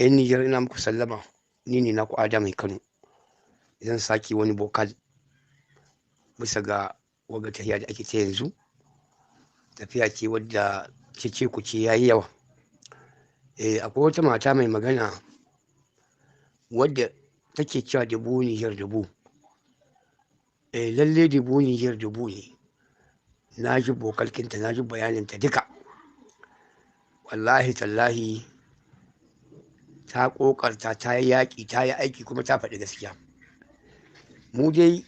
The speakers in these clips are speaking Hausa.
'Yan Nijar ina muku sallama, ni ne naku Ada mai Kano. Zan sake wani bokal bisa ga wagga tafiya da ake ta yanzu. Tafiya ce wadda cece-kuce ya yi yawa. Akwai wata mata mai magana wadda take cewa dubu Nijar dubu. Lalle dubu Nijar dubu ne. Na ji bokalkinta, na ji bayaninta duka. Wallahi tallahi ta ƙoƙarta, ta yi yaƙi, ta yi aiki kuma ta faɗi gaskiya. Mu dai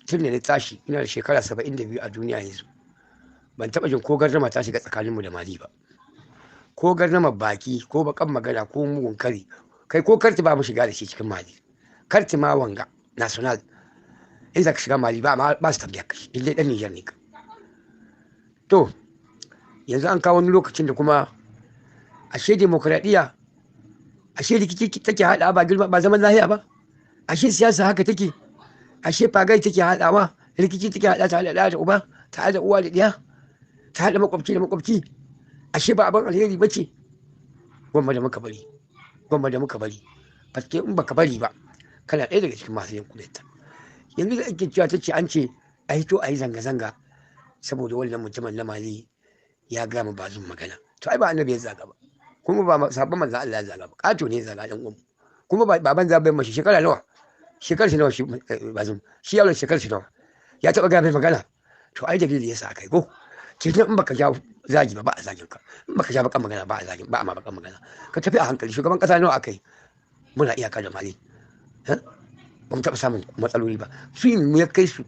tun da na tashi ina da shekara 72 a duniya yanzu. Ban taɓa jin ko gardama ta shiga tsakaninmu da Mali ba. Ko gardama baki ko baƙan magana ko mugun kari. Kai ko karti ba mu shiga da shi cikin Mali. Karti ma wanga national. In za ka shiga Mali ba su tafiya kashi. Illai ɗan Nijar ne ka. To, yanzu an kawo wani lokacin da kuma ashe demokuraɗiyya, ashe rikici take haɗa ba girma ba zaman lahiya ba. Ashe siyasa haka take. Ashe fagai take haɗawa. Rikici take haɗa ta haɗa da uba, ta haɗa uwa da ɗiya, ta haɗa makwabci da makwabci. Ashe ba abin alheri ba ce. Gwamma da muka bari. Gwamma da muka bari. Faske in baka bari ba, kana ɗaya daga cikin masu yin kudeta. Yanzu da ake cewa ta ce an ce a hito a yi zanga-zanga saboda wannan mutumin na Mali ya gama Bazum magana. To ai ba annabi ya zaga ba. Kuma ba sabon manzo Allah ya zaga ba. Ƙato ne ya zaga ɗan uwan. Kuma baban zaɓen mashi shekara nawa? Shekar shi nawa shi Bazum? Shi yawon shekar shi nawa? Ya taɓa gaya mai magana? To ai dalili ya sa kai ko? Kenan in baka ja zagi ba a zagin ka. In baka ja bakan magana ba a zagin ba a ma bakan magana. Ka tafi a hankali. Shugaban ƙasa nawa aka yi? Muna iyaka da Mali. Ba mu taɓa samun matsaloli ba. Su yi mu ya kai su.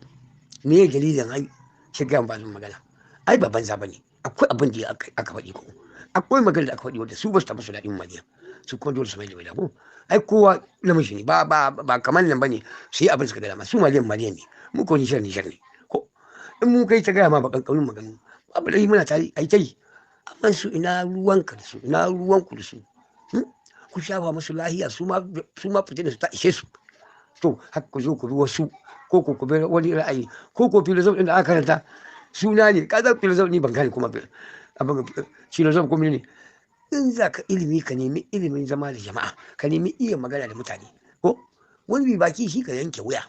Me ya dalilin ai shiga Bazum magana? Ai ba banza ba ne. Akwai abin da aka faɗi ko. Akwai magana da aka faɗi wadda su ba su taɓa su daɗin Maliya. Su kuma dole su mai da bai ko. Ai kowa namiji ne ba kamar nan ba ne su yi abin suka da dama. Su Maliyan ne. Mu ko Nijar ne. Ko in mun kai ta gaya ma bakan ƙaunin magana. Abu da yi muna tare ai ta yi. Amma su ina ruwanka da su ina ruwanku da su. Ku shafa musu lahiya su ma fitina su ta ishe su. To haka ku zo ku ruwa su ko ku bi wani ra'ayi ko filozof ɗin da aka karanta suna ne ka zan filozof ni ban gane kuma abin filozof kuma ne. In za ka ilimi ka nemi ilimin zama da jama'a ka nemi iya magana da mutane ko wani bi baki shi ka yanke wuya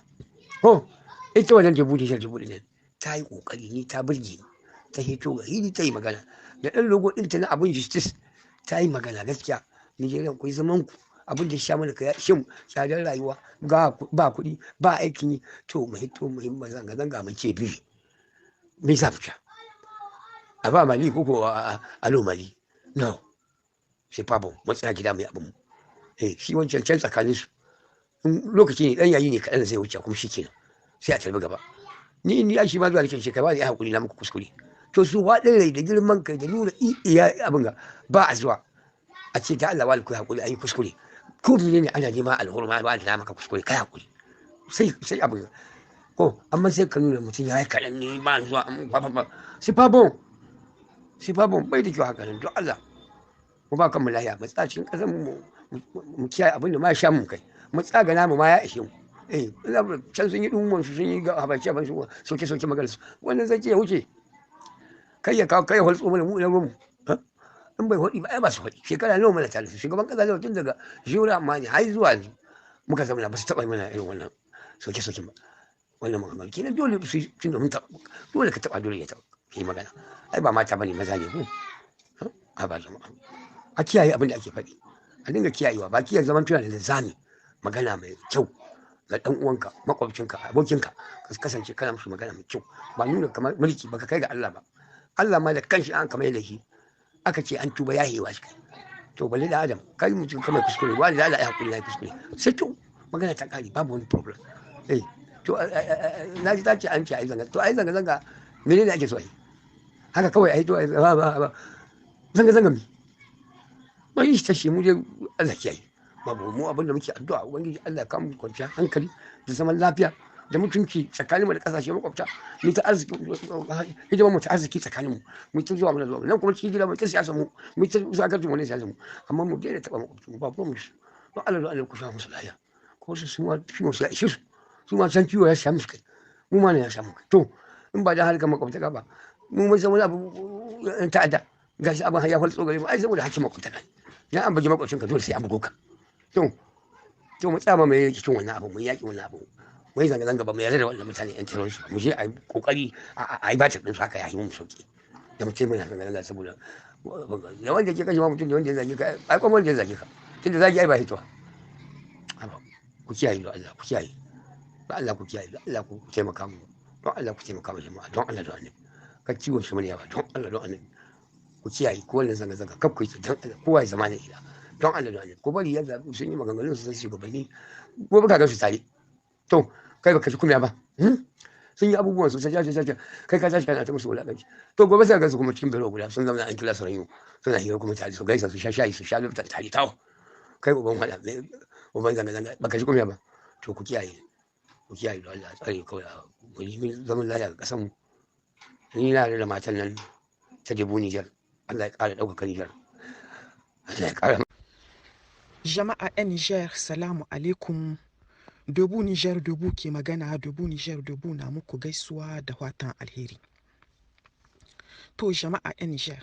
ko ita wannan dubu ne ta yi kokari ni ta burge ni ta hito ga hili ta yi magana da ɗan logo ɗinta na abin justice ta yi magana gaskiya Nijeriya ku yi zaman ku abin da sha mana ka shin tsadar rayuwa ba kuɗi ba aikin yi to mu hito muhimman zanga-zanga mu ce biyu me za mu a ba Mali ko a lo Mali no sai fabo mu tsaya gida mai abin mu shi wancan can tsakanin su lokaci ne dan yayi ne kaɗan zai wuce kuma shi kenan sai a tarbi gaba ni shi ma zuwa da shekara da ya hakuri na muku kuskure to su waɗin rai da girman kai da nuna iya abin ga ba a zuwa a ce da Allah wal ku hakuri ayi kuskure ko ne ana nema alhurma ba da maka kuskure kai hakuri sai abin ko amma sai ka nuna mutum ya yi kaɗan ne ba zuwa sai fabo bai da kyau haka nan don Allah mu ba kan mu lahiya mu tsacin ƙasar mu kiyaye abin da ma sha mu kai mu tsaga namu ma ya ishe mu can sun yi ɗumman su sun yi ga habaci abin su soke magana su wannan zai ce ya wuce kai ya kawo kai ya hulso mana mu na mu in bai hudi ba ai ba su hudi shekara nawa mana tare su shugaban kasa nawa tun daga jura amma ne har zuwa yanzu muka zama ba su taɓa mana irin wannan soke ba wannan magana kenan dole su tun da mun taɓa dole ka taɓa dole ya taɓa yi magana ai ba mata bane maza ne ko a ba zama a kiyaye abin da ake faɗi a dinga kiyayewa ba kiyaye zaman tuna da linzami magana mai kyau ga ɗan uwanka makwabcinka abokinka ka kasance kana musu magana mai kyau ba nuna kamar mulki baka kai ga Allah ba Allah ma da kanshi an kamar da shi aka ce an tuba yahewa shi to balle da Adam kai mutum kamar kuskure wani da Allah ya hakuri na kuskure sai to magana ta kare babu wani problem to na ji ta ce an ce ai zanga to ai zanga menene ake so ai haka kawai ai to zanga mi ba yi ta shi mu je Allah kiyaye babu mu abin da muke addu'a ubangiji Allah ya kawo kwanciyar hankali da zaman lafiya da mutunci tsakanin mu da kasashe makwabta mu ta arziki hidima mu ta arziki tsakanin mu ta zuwa nan kuma cikin gida mu ta siyasa mu ta zuwa gajin wani siyasa mu amma mu daina taba makwabci mu ba mu don Allah ku sha musu lafiya ko su ma ciwon su ya ishe su ma san ciwo ya sha musu kai mu ma ne ya sha mu kai to in ba da harkar makwabta ba mu mun san wani abu ta'adda gashi abin ya falso gare mu ai saboda hakkin makwabta dan an bugi makwacin ka dole sai an bugo ka to mu tsama mai cikin wannan abu mu yaki wannan abu mu yi zanga-zanga ba mu yarda da wannan mutane yan terrorist mu je a yi kokari a yi bacin din su haka ya yi mu sauki da mu ce muna zanga-zanga saboda da wanda ke kashe mutum da wanda ya zage ka ai kuma wanda ya zage ka tunda zagi ai ba hitowa ku kiyaye da Allah ku kiyaye da Allah ku kiyaye da Allah ku taimaka mu don Allah ku taimaka mu jama'a don Allah da annabi ka ciwon shi mun yawa don Allah da annabi ku kiyaye ko wannan zanga-zanga kaf ku yi don Allah kowa ya zama ne ila don Allah da annabi ko bari ya zabi sun yi maganganun su sai shugabanni gobe ka ga su tare to kai baka ji kuma ba sun yi abubuwan su sai kai ka tashi kana ta musu wulakanci to gobe sai ga su kuma cikin biro guda sun zama an kila su rayu suna hira kuma tare su gaisa su sha shayi su sha lufta tare tawo kai uban wala uban zanga baka ji kuma ba to ku kiyaye da Allah tsare kawai ku yi zaman lafiya ga kasan mu ni na da matan nan ta Debu Niger Allah ya ƙara ɗaukaka Niger Allah ya ƙara jama'a 'yan Niger salamu alaikum. Debu Niger Debu ke magana. Debu Niger Debu na muku gaisuwa da watan alheri. To jama'a 'yan Niger,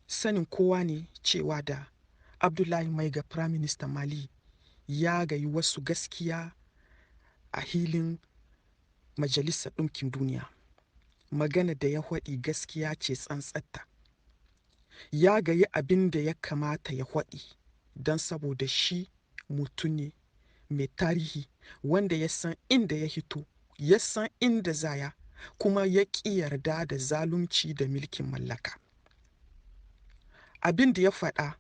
sanin kowa ne cewa da Abdullahi Maiga Prime Minister Mali ya gayi wasu gaskiya a hilin Majalisar Ɗinkin Duniya. Magana da ya haɗi gaskiya ce tsantsatta. Ya gayi abin da ya kamata ya haɗi don saboda shi mutum ne mai tarihi wanda ya san inda ya hito, ya san inda zaya, kuma ya ƙi yarda da zalunci da mulkin mallaka. Abin da ya faɗa,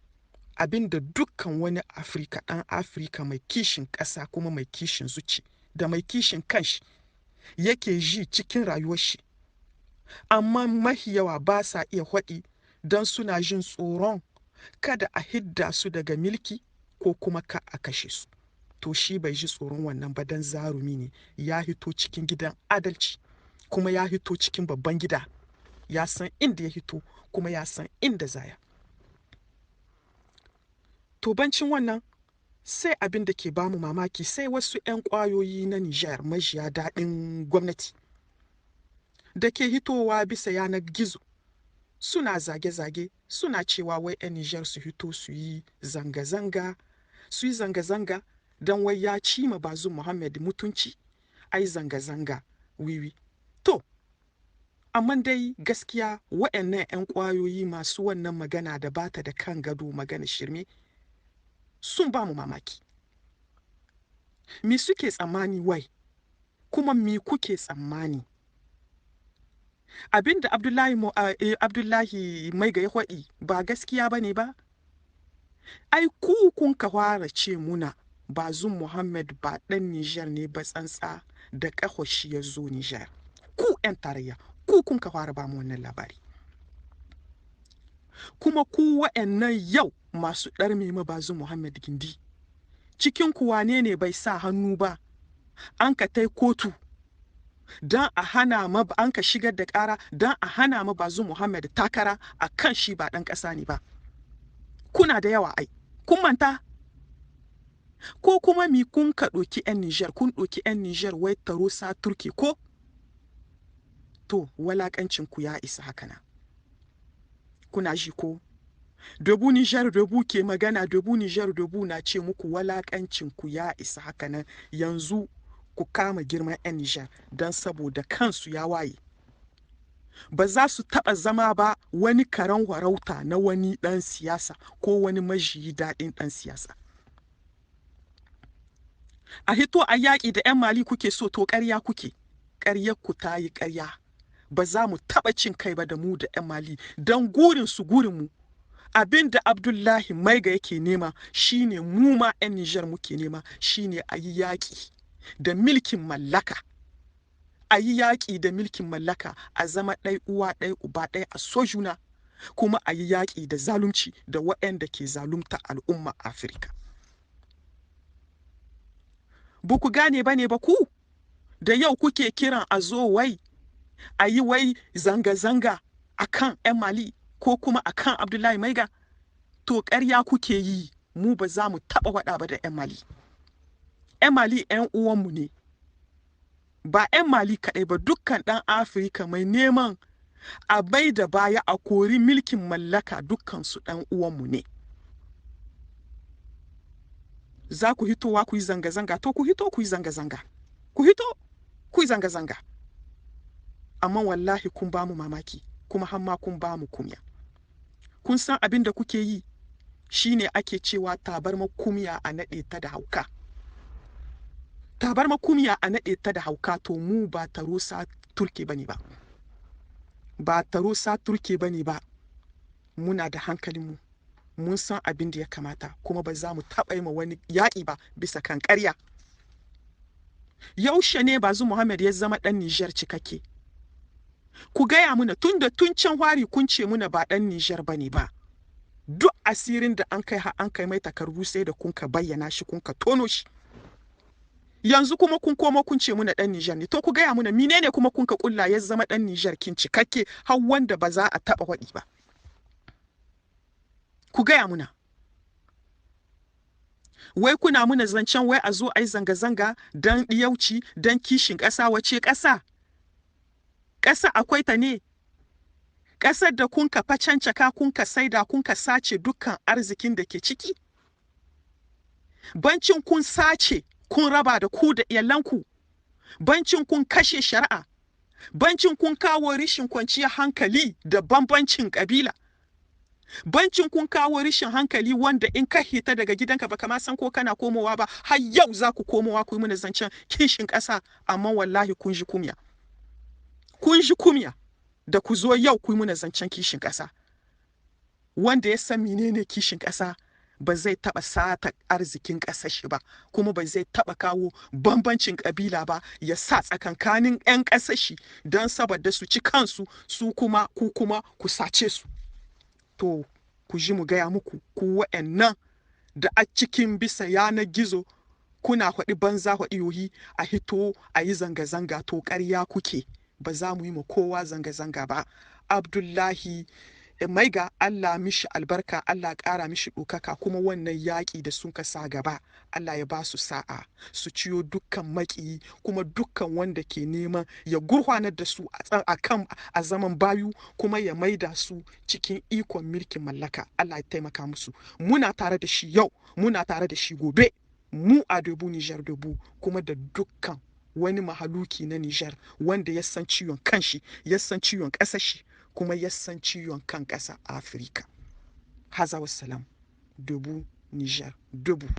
abin da dukkan wani Afirka ɗan Afirka mai kishin ƙasa kuma mai kishin zuci da mai kishin kanshi yake ji cikin rayuwar shi, amma mahi yawa ba sa iya haɗi don suna jin tsoron kada a hidda su daga milki ko kuma ka a kashe su. To shi bai ji tsoron wannan ba don zarumi ne, ya hito cikin gidan adalci kuma ya hito cikin babban gida, ya san inda ya hito kuma ya san inda zaya. To bancin wannan sai abin da ke bamu mamaki, sai wasu 'yan ƙwayoyi na Nijar majiya daɗin gwamnati da ke hitowa bisa yanar gizo suna zage-zage, suna cewa wai 'yan Nijar su hito su yi zanga-zanga don wai ya ci ma Bazoum Muhammad mutunci, ai zanga-zanga wiwi. To, amma dai gaskiya waɗannan 'yan ƙwayoyi masu wannan magana da bata da kan gado, magana shirme, sun ba mu mamaki. Me suke tsammani wai? Kuma me kuke tsammani? Abinda Abdullahi Maiga ya faɗi ba gaskiya ba ne ba? Ai ku kun ka fara ce muna Bazoum Muhammad ba ɗan Nijar ne ba tsantsa da ƙahoshi ya zo Nijar. Ku 'yan tarayya, ku kun ka fara ba mu wannan labari. Kuma ku wa'annan yau masu ɗarme ma Bazoum Muhammad gindi, cikin ku wane ne bai sa hannu ba an ka tai kotu don a hana ma, an ka shigar da ƙara don a hana ma Bazoum Muhammad takara a kan shi ba ɗan ƙasa ne ba? Kuna da yawa ai, kun manta? Ko kuma mi kun ka ɗoki 'yan Nijar, kun ɗoki 'yan Nijar wai taro sa turke ko? To, walaƙancin ku ya isa hakana. Kuna ji ko? Debu Niger Debu ke magana, Debu Niger Debu na ce muku walaƙancin ku ya isa hakanan. Yanzu ku kama girman 'yan Nijar don saboda kansu ya waye. Ba za su taɓa zama ba wani karen warauta na wani ɗan siyasa ko wani majiyi daɗin ɗan siyasa. A hito a yaƙi da 'yan Mali kuke so, to ƙarya kuke, ƙaryar ku ta yi ƙarya. Ba za mu taɓa cin kai ba da mu da 'yan Mali, don gurin su gurin mu. Abin da Abdullahi Maiga yake nema shine mu ma 'yan Nijar muke nema, shine a yi yaƙi da milkin mallaka. A yi yaƙi da milkin mallaka, a zama ɗai uwa ɗai uba ɗai, a so juna, kuma a yi yaƙi da zalunci da waɗanda ke zalunta al'umma Afirka. Ba ku gane ba ne ba ku? Da yau kuke kiran a zo wai a yi wai zanga-zanga a kan 'yan Mali ko kuma a kan Abdullahi Maiga? To ƙarya kuke yi, mu ba za mu taɓa waɗa ba da 'yan Mali. 'Yan Mali 'yan uwanmu ne, ba 'yan Mali kaɗai ba, dukkan ɗan Afirka mai neman a bai da baya a kori milkin mallaka, dukkansu ɗan uwanmu ne. za ku hitowa ku yi zanga-zanga, to ku hito ku yi zanga-zanga, ku hito ku yi zanga-zanga. Amma wallahi kun ba mu mamaki, kuma har ma kun ba mu kumya. Kun san abin da kuke yi shine ake cewa tabarma kumya a naɗe ta da hauka. Tabarma kumya a naɗe ta da hauka, to mu ba taro sa turke bane ba. Ba taro sa turke bane ba. Muna da hankalinmu, mun san abin da ya kamata, kuma ba za mu taɓa yi ma wani yaƙi ba bisa kan ƙarya. Yaushe ne Bazoum Mohammed ya zama ɗan Nijar cikakke? Ku gaya muna, tun can hwari kun ce muna ba ɗan Nijar bane ba. Duk asirin da an kai mai takardu sai da kun ka bayyana shi, kun ka tono shi. Yanzu kuma kun komo kun ce muna ɗan Nijar ne. To ku gaya muna, menene kuma kun ka kulla ya zama ɗan Nijar kin cikakke, har wanda ba za a taɓa waɗi ba. Ku gaya muna. Wai kuna muna zancen wai a zo a yi zanga-zanga don ɗiyauci, don kishin ƙasa. Wace ƙasa? Ƙasa akwai ta ne? Ƙasar da kun ka facancaka, kun ka saida, kun ka sace dukkan arzikin da ke ciki? Bancin kun sace, kun raba da ku da iyalanku. Bancin kun kashe shari'a. Bancin kun kawo rishin kwanciyar hankali da bambancin ƙabila. Bancin kun kawo rishin hankali wanda in ka hita daga gidanka baka ma san ko kana komowa ba, har yau za ku komowa ku yi mana zancen kishin ƙasa, amma wallahi kun ji kumya. Kun ji kumya da ku zo yau ku yi mana zancen kishin ƙasa. Wanda ya san menene kishin ƙasa ba zai taɓa sata arzikin ƙasar shi ba, kuma ba zai taɓa kawo bambancin ƙabila ba ya sa tsakankanin 'yan ƙasar shi don saboda su ci kansu, su kuma ku sace su. To ku ji mu gaya muku, ku wa'annan da a cikin bisa yanar gizo kuna haɗi banza haɗi yohi a hito a yi zanga-zanga, to ƙarya kuke. Ba za mu yi ma kowa zanga-zanga ba. Abdullahi Maiga, Allah mishi albarka, Allah ƙara mishi ɗaukaka, kuma wannan yaƙi da sun kasa gaba, Allah ya ba su sa'a, su ciyo dukkan maƙiyi, kuma dukkan wanda ke neman ya gurfanar da su a zaman bayu, kuma ya maida su cikin ikon mulkin mallaka. Allah ya taimaka musu. Muna tare da shi yau, muna tare da shi gobe. Mu a Debout Niger Debout, kuma da dukkan wani mahaluki na Nijar wanda ya san ciwon kanshi, ya san ciwon ƙasar shi, kuma ya san ciwon kan ƙasa Afirka. Haza wassalam. Debout Niger Debout.